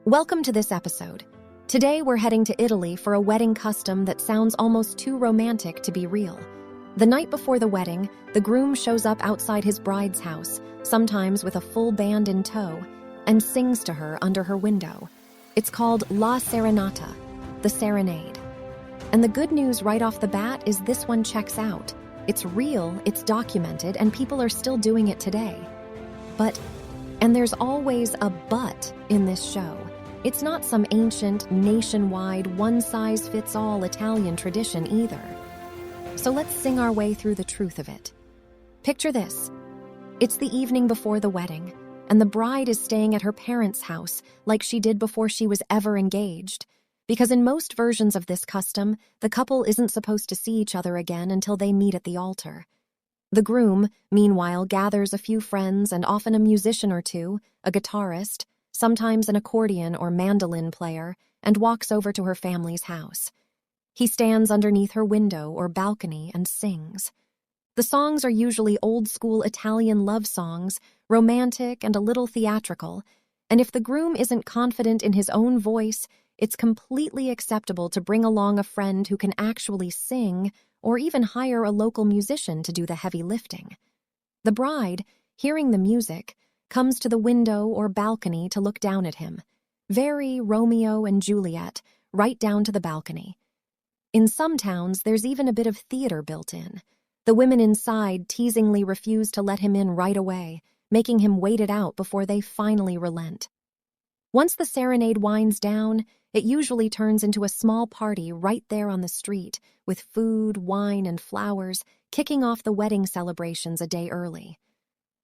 Welcome to this episode. Today we're heading to Italy for a wedding custom that sounds almost too romantic to be real. The night before the wedding, the groom shows up outside his bride's house, sometimes with a full band in tow, and sings to her under her window. It's called La Serenata, the Serenade. And the good news right off the bat is this one checks out. It's real, it's documented, and people are still doing it today. And there's always a but in this show. It's not some ancient, nationwide, one-size-fits-all Italian tradition either. So let's sing our way through the truth of it. Picture this. It's the evening before the wedding, and the bride is staying at her parents' house like she did before she was ever engaged. Because in most versions of this custom, the couple isn't supposed to see each other again until they meet at the altar. The groom, meanwhile, gathers a few friends and often a musician or two, a guitarist, sometimes an accordion or mandolin player, and walks over to her family's house. He stands underneath her window or balcony and sings. The songs are usually old-school Italian love songs, romantic and a little theatrical, and if the groom isn't confident in his own voice, it's completely acceptable to bring along a friend who can actually sing or even hire a local musician to do the heavy lifting. The bride, hearing the music, comes to the window or balcony to look down at him. Very Romeo and Juliet, right down to the balcony. In some towns, there's even a bit of theater built in. The women inside teasingly refuse to let him in right away, making him wait it out before they finally relent. Once the serenade winds down, it usually turns into a small party right there on the street, with food, wine, and flowers, kicking off the wedding celebrations a day early.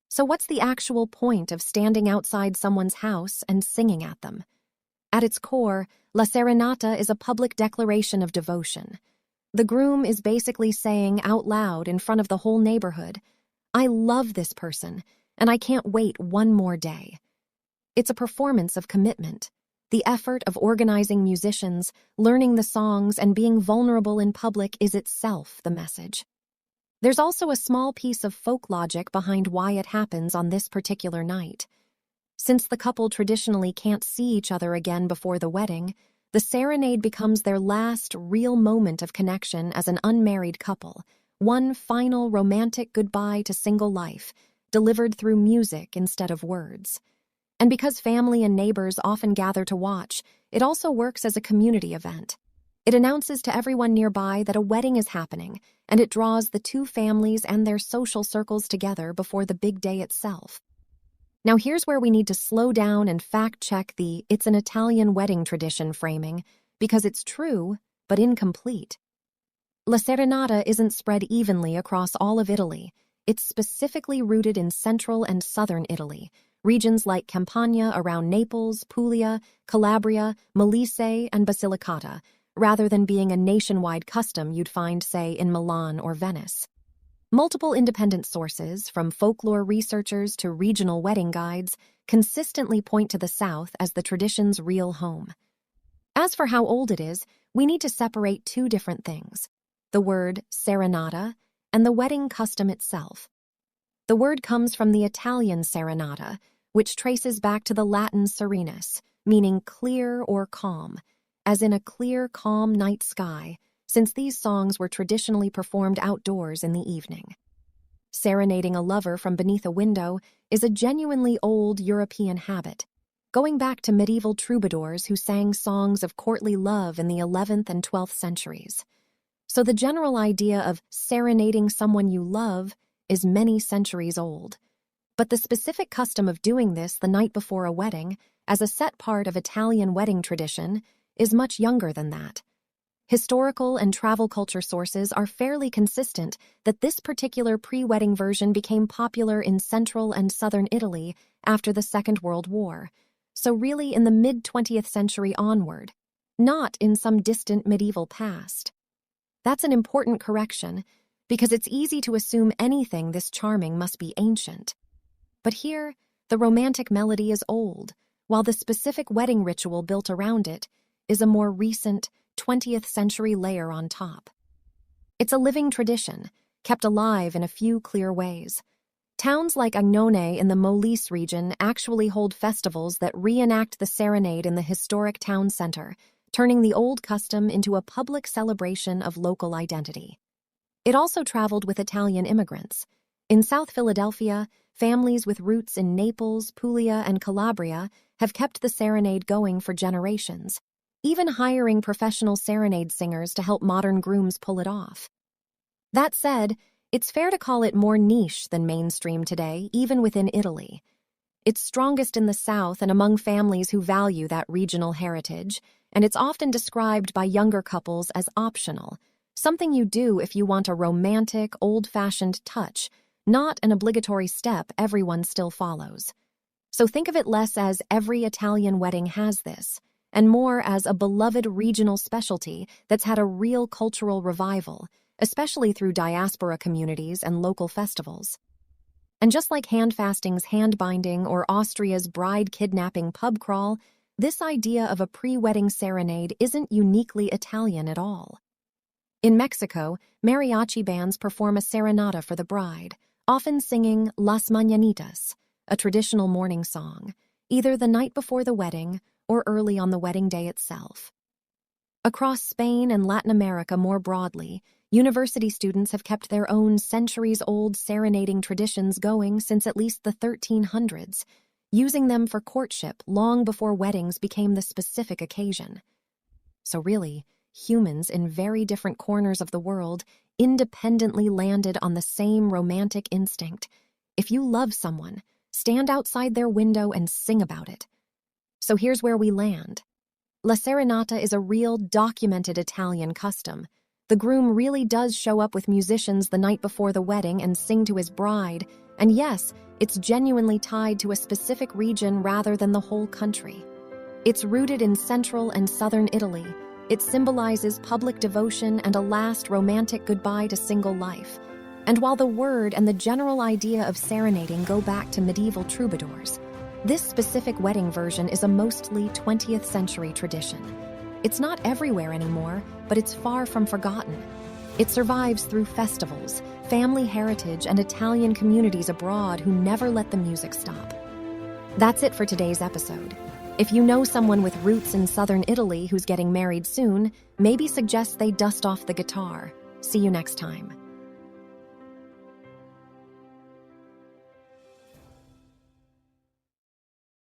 So what's the actual point of standing outside someone's house and singing at them? At its core, La Serenata is a public declaration of devotion. The groom is basically saying out loud in front of the whole neighborhood, "I love this person, and I can't wait one more day." It's a performance of commitment. The effort of organizing musicians, learning the songs, and being vulnerable in public is itself the message. There's also a small piece of folk logic behind why it happens on this particular night. Since the couple traditionally can't see each other again before the wedding, the serenade becomes their last real moment of connection as an unmarried couple, one final romantic goodbye to single life, delivered through music instead of words. And because family and neighbors often gather to watch, it also works as a community event. It announces to everyone nearby that a wedding is happening, and it draws the two families and their social circles together before the big day itself. Now here's where we need to slow down and fact-check the "it's an Italian wedding tradition" framing, because it's true, but incomplete. La Serenata isn't spread evenly across all of Italy. It's specifically rooted in central and southern Italy, regions like Campania around Naples, Puglia, Calabria, Molise, and Basilicata, rather than being a nationwide custom you'd find, say, in Milan or Venice. Multiple independent sources, from folklore researchers to regional wedding guides, consistently point to the South as the tradition's real home. As for how old it is, we need to separate two different things: the word serenata and the wedding custom itself. The word comes from the Italian serenata, which traces back to the Latin serenus, meaning clear or calm, as in a clear, calm night sky, since these songs were traditionally performed outdoors in the evening. Serenading a lover from beneath a window is a genuinely old European habit, going back to medieval troubadours who sang songs of courtly love in the 11th and 12th centuries. So the general idea of serenading someone you love is many centuries old. But the specific custom of doing this the night before a wedding, as a set part of Italian wedding tradition, is much younger than that. Historical and travel culture sources are fairly consistent that this particular pre-wedding version became popular in central and southern Italy after the Second World War, so really in the mid-20th century onward, not in some distant medieval past. That's an important correction, because it's easy to assume anything this charming must be ancient. But here, the romantic melody is old, while the specific wedding ritual built around it is a more recent 20th century layer on top. It's a living tradition, kept alive in a few clear ways. Towns like Agnone in the Molise region actually hold festivals that reenact the serenade in the historic town center, turning the old custom into a public celebration of local identity. It also traveled with Italian immigrants. In South Philadelphia, families with roots in Naples, Puglia, and Calabria have kept the serenade going for generations, even hiring professional serenade singers to help modern grooms pull it off. That said, it's fair to call it more niche than mainstream today, even within Italy. It's strongest in the South and among families who value that regional heritage, and it's often described by younger couples as optional, something you do if you want a romantic, old-fashioned touch, not an obligatory step everyone still follows. So think of it less as every Italian wedding has this, and more as a beloved regional specialty that's had a real cultural revival, especially through diaspora communities and local festivals. And just like handfasting's hand-binding or Austria's bride-kidnapping pub crawl, this idea of a pre-wedding serenade isn't uniquely Italian at all. In Mexico, mariachi bands perform a serenata for the bride, often singing Las Mañanitas, a traditional morning song, either the night before the wedding or early on the wedding day itself. Across Spain and Latin America more broadly, university students have kept their own centuries-old serenading traditions going since at least the 1300s, using them for courtship long before weddings became the specific occasion. So really, humans in very different corners of the world independently landed on the same romantic instinct. If you love someone, stand outside their window and sing about it. So here's where we land. La Serenata is a real, documented Italian custom. The groom really does show up with musicians the night before the wedding and sing to his bride, and yes, it's genuinely tied to a specific region rather than the whole country. It's rooted in central and southern Italy. It symbolizes public devotion and a last romantic goodbye to single life. And while the word and the general idea of serenading go back to medieval troubadours, this specific wedding version is a mostly 20th century tradition. It's not everywhere anymore, but it's far from forgotten. It survives through festivals, family heritage, and Italian communities abroad who never let the music stop. That's it for today's episode. If you know someone with roots in southern Italy who's getting married soon, maybe suggest they dust off the guitar. See you next time.